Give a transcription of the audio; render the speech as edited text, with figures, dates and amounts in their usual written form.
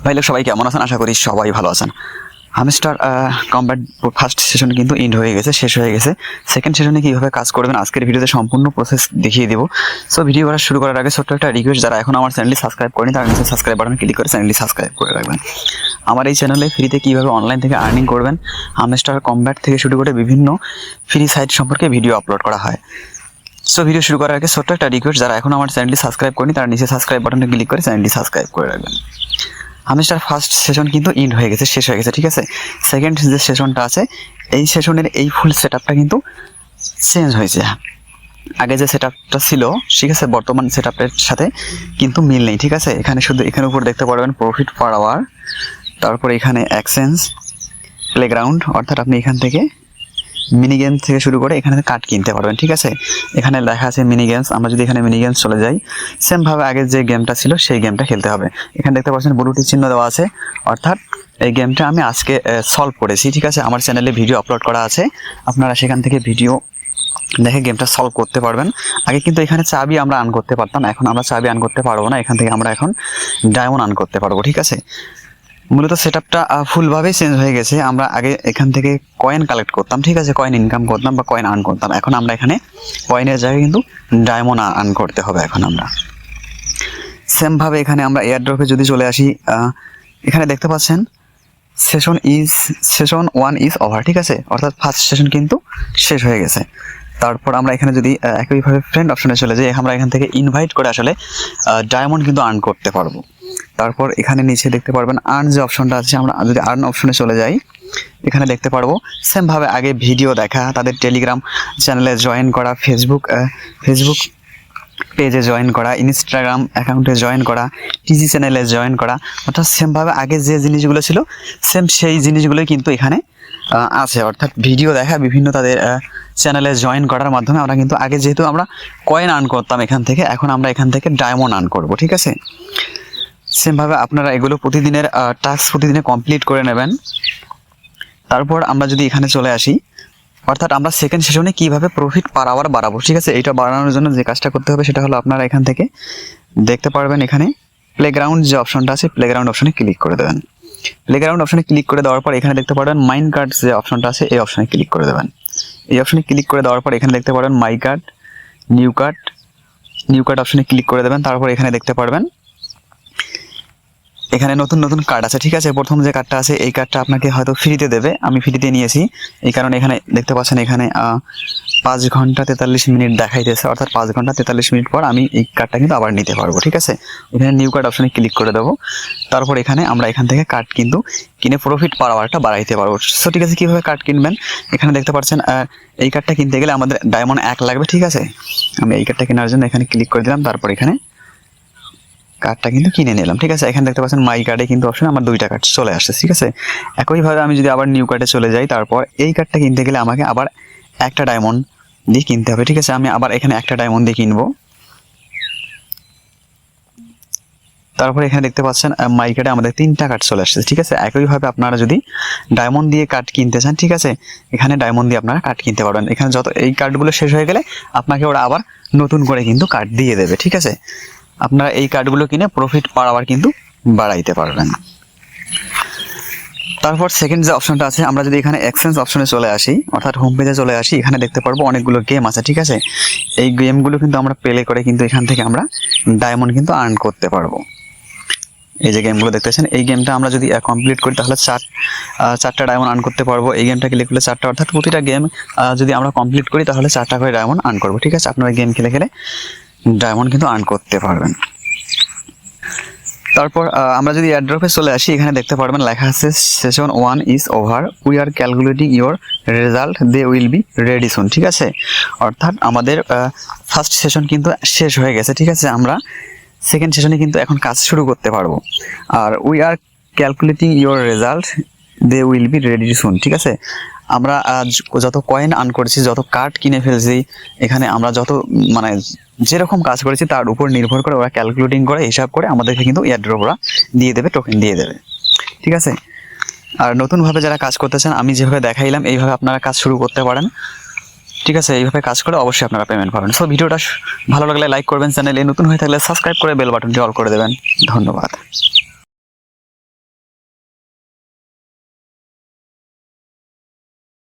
ভাই লোক সবাই কেমন আছেন? আশা করি সবাই ভালো আছেন। হামস্টার কমব্যাট ফার্স্ট সেশন কিন্তু এন্ড হয়ে গেছে, শেষ হয়ে গেছে। সেকেন্ড সেশনে কীভাবে কাজ করবেন আজকের ভিডিওতে সম্পূর্ণ প্রসেস দেখিয়ে দেবো। সো ভিডিও করা শুরু করার আগে ছোট্ট একটা রিকোয়েস্ট, যারা এখন আমার চ্যানেলটি সাবস্ক্রাইব করেনি তারা নিচে সাবস্ক্রাইব বাটন ক্লিক করে চ্যানেলটি সাবস্ক্রাইব করে রাখবেন। আমার এই চ্যানেলে ফ্রিতে কীভাবে অনলাইন থেকে আর্নিং করবেন, হামস্টার কমব্যাট থেকে শুরু করে বিভিন্ন ফ্রি সাইট সম্পর্কে ভিডিও আপলোড করা হয়। সো ভিডিও শুরু করার আগে ছোট্ট একটা রিকোয়েস্ট, যারা এখন আমার চ্যানেলটি সাবস্ক্রাইব করেনি তারা নিচে সাবস্ক্রাইব বাটনে ক্লিক করে চ্যানেলটি সাবস্ক্রাইব করে রাখবেন। হামস্টার ফার্স্ট সেশন কিন্তু এন্ড হয়ে গেছে, শেষ হয়ে গেছে, ঠিক আছে। সেকেন্ড যে সেশনটা আছে, এই সেশনের এই ফুল সেটআপটা কিন্তু চেঞ্জ হয়েছে। আগে যে সেটআপটা ছিল, ঠিক আছে, বর্তমান সেটআপের সাথে কিন্তু মিল নেই, ঠিক আছে। এখানে শুধু এখানে উপর দেখতে পারবেন প্রফিট পার আওয়ার, তারপরে এখানে এক্সচেঞ্জ, প্লেগ্রাউন্ড, অর্থাৎ আপনি এখান থেকে মিনি গেমস থেকে শুরু করে এখানে কার্ড কিনতে পারবেন, ঠিক আছে। এখানে লেখা আছে মিনি গেমস। আমরা যদি এখানে মিনি গেমস চলে যাই, সেমভাবে আগের যে গেমটা ছিল সেই গেমটা খেলতে হবে। এখানে দেখতে পাচ্ছেন ব্লুটিক চিহ্ন দেওয়া আছে, অর্থাৎ এই গেমটা আমি আজকে সলভ করেছি, ঠিক আছে। আমার চ্যানেলে ভিডিও আপলোড করা আছে, আপনারা সেখান থেকে ভিডিও দেখে গেমটা সলভ করতে পারবেন। আগে কিন্তু এখানে চাবি আমরা আর্ন করতে পারতাম, এখন আমরা চাবি আর্ন করতে পারবো না। এখান থেকে আমরা এখন ডায়মন্ড আর্ন করতে পারবো, ঠিক আছে। মূলত সেটআপটা ফুলভাবেই চেঞ্জ হয়ে গেছে। আমরা আগে এখান থেকে কয়েন কালেক্ট করতাম, ঠিক আছে, কয়েন ইনকাম করতাম বা কয়েন আর্ন করতাম। এখন আমরা এখানে কয়েনের জায়গায় কিন্তু ডায়মন্ড আর্ন করতে হবে এখন আমরা। সেমভাবে এখানে আমরা এয়ারড্রপে যদি চলে আসি, এখানে দেখতে পাচ্ছেন সেশন 1 ইজ ওভার, ঠিক আছে, অর্থাৎ ফার্স্ট সেশন কিন্তু শেষ হয়ে গেছে। তারপর আমরা এখানে যদি একইভাবে ফ্রেন্ড অপশনে চলে যাই, আমরা এখান থেকে ইনভাইট করে আসলে ডায়মন্ড কিন্তু আর্ন করতে পারবো। তারপর এখানে নিচে দেখতে পারবেন আর্ন যে অপশনটা আছে, আমরা যদি আর্ন অপশনে চলে যাই, এখানে দেখতে পারবো সেমভাবে আগে ভিডিও দেখা, তাদের টেলিগ্রাম চ্যানেলে জয়েন করা, ফেসবুক পেজে জয়েন করা, ইনস্টাগ্রাম অ্যাকাউন্টে জয়েন করা, টিজি চ্যানেলে জয়েন করা, অর্থাৎ সেমভাবে আগে যে জিনিসগুলো ছিল সেম সেই জিনিসগুলোই কিন্তু এখানে আছে। অর্থাৎ ভিডিও দেখা, বিভিন্ন তাদের চ্যানেলে জয়েন করার মাধ্যমে আমরা কিন্তু আগে যেহেতু আমরা কয়েন আর্ন করতাম এখান থেকে, এখন আমরা এখান থেকে ডায়মন্ড আর্ন করব, ঠিক আছে। সেমভাবে আপনারা এগুলো প্রতিদিনের টাস্ক প্রতিদিনে কমপ্লিট করে নেবেন। তারপর আমরা যদি এখানে চলে আসি, অর্থাৎ আমরা সেকেন্ড সেশনে কীভাবে প্রফিট পার আওয়ার বাড়াবো, ঠিক আছে। এইটা বাড়ানোর জন্য যে কাজটা করতে হবে সেটা হলো, আপনারা এখান থেকে দেখতে পারবেন এখানে প্লেগ্রাউন্ড যে অপশনটা আছে, প্লেগ্রাউন্ড অপশনে ক্লিক করে দেবেন। প্লেগ্রাউন্ড অপশনে ক্লিক করে দেওয়ার পর এখানে দেখতে পারবেন মাইন্ড কার্ড যে অপশনটা আছে, এই অপশনে ক্লিক করে দেবেন। এই অপশনে ক্লিক করে দেওয়ার পর এখানে দেখতে পারবেন মাই কার্ড, নিউ কার্ড অপশনে ক্লিক করে দেবেন। তারপর এখানে দেখতে পারবেন এখানে নতুন নতুন কার্ড আছে, ঠিক আছে। প্রথম যে কার্ডটা আছে এই কার্ডটা আপনাকে হয়তো ফ্রিতে দেবে, আমি ফ্রিতে নিয়েছি, এই কারণে এখানে দেখতে পাচ্ছেন এখানে 5 ঘন্টা 43 মিনিট দেখাইতেছে, অর্থাৎ 5 ঘন্টা 43 মিনিট পর আমি এই কার্ডটা কিন্তু আবার নিতে পারবো, ঠিক আছে। এখানে নিউ কার্ড অপশনে ক্লিক করে দেবো। তারপর এখানে আমরা এখান থেকে কার্ড কিন্তু কিনে প্রফিট পার আওয়ারটা বাড়াইতে পারবো। সো ঠিক আছে, কীভাবে কার্ড কিনবেন এখানে দেখতে পাচ্ছেন, এই কার্ডটা কিনতে গেলে আমাদের ডায়মন্ড 1 লাগবে, ঠিক আছে। আমি এই কার্ডটা কেনার জন্য এখানে ক্লিক করে দিলাম, তারপর এখানে কার্ডটা কিন্তু কিনে নিলাম, ঠিক আছে। এখানে দেখতে পাচ্ছেন মাই কার্ডে কিন্তু অপশন আমার 2টা কার্ড চলে আসছে, ঠিক আছে। একইভাবে আমি যদি আবার নিউ কার্ডে চলে যাই, তারপর এই কার্ডটা কিনতে গেলে আমাকে আবার একটা ডায়মন্ড দিয়ে কিনতে হবে, ঠিক আছে। আমি আবার এখানে একটা ডায়মন্ড দিয়ে কিনবো। তারপর এখানে দেখতে পাচ্ছেন মাই কার্ডে আমাদের 3টা কার্ড চলে আসছে, ঠিক আছে। একইভাবে আপনারা যদি ডায়মন্ড দিয়ে কার্ড কিনতে চান, ঠিক আছে, এখানে ডায়মন্ড দিয়ে আপনারা কার্ড কিনতে পারবেন। এখানে যত এই কার্ডগুলো শেষ হয়ে গেলে আপনাকে ওরা আবার নতুন করে কিন্তু কার্ড দিয়ে দেবে, ঠিক আছে। আপনারা এই কার্ডগুলো কিনে প্রফিট পার আওয়ার কিন্তু বাড়াইতে পারবেন। তারপর সেকেন্ড যে অপশনটা আছে, আমরা যদি এখানে এক্সচেঞ্জ অপশনে চলে আসি, অর্থাৎ হোম পেজে চলে আসি, এখানে দেখতে পারবো অনেকগুলো গেম আছে, ঠিক আছে। এই গেমগুলো কিন্তু আমরা প্লে করে কিন্তু এখান থেকে আমরা ডায়মন্ড কিন্তু আর্ন করতে পারবো। এই যে গেমগুলো দেখতেছেন, এই গেমটা আমরা যদি কমপ্লিট করি তাহলে 4টা ডায়মন্ড আর্ন করতে পারবো। এই গেমটা ক্লিক করলে 4টা, অর্থাৎ প্রতিটা গেম যদি আমরা কমপ্লিট করি তাহলে 4টা করে ডায়মন্ড আর্ন করবো, ঠিক আছে। আপনারা গেম খেলে খেলে ডায়মন্ড কিন্তু আর্ন করতে পারবেন। তারপর আমরা যদি এয়ারড্রপে চলে আসি, এখানে দেখতে পারবেন লেখা আছে session 1 is over, we are calculating your result, they will be ready soon, ঠিক আছে। অর্থাৎ আমাদের ফার্স্ট সেশন কিন্তু শেষ হয়ে গেছে, ঠিক আছে। আমরা সেকেন্ড সেশনে কিন্তু এখন কাজ শুরু করতে পারবো। আর we are calculating your result, they will be ready soon, ঠিক আছে। আমরা যত কয়েন আর্ন করেছি, যত কার্ড কিনে ফেলছি, এখানে আমরা যত মানে যেরকম কাজ করেছি তার উপর নির্ভর করে ওরা ক্যালকুলেটিং করে হিসাব করে আমাদেরকে কিন্তু এয়ারড্রপ ওরা দিয়ে দেবে, টোকেন দিয়ে দেবে, ঠিক আছে। আর নতুনভাবে যারা কাজ করতে চান, আমি যেভাবে দেখাইলাম এইভাবে আপনারা কাজ শুরু করতে পারেন, ঠিক আছে। এইভাবে কাজ করে অবশ্যই আপনারা পেমেন্ট পাবেন। সো ভিডিওটা ভালো লাগলে লাইক করবেন, চ্যানেলে নতুন হয়ে থাকলে সাবস্ক্রাইব করে বেল বাটনটি অল করে দেবেন। ধন্যবাদ।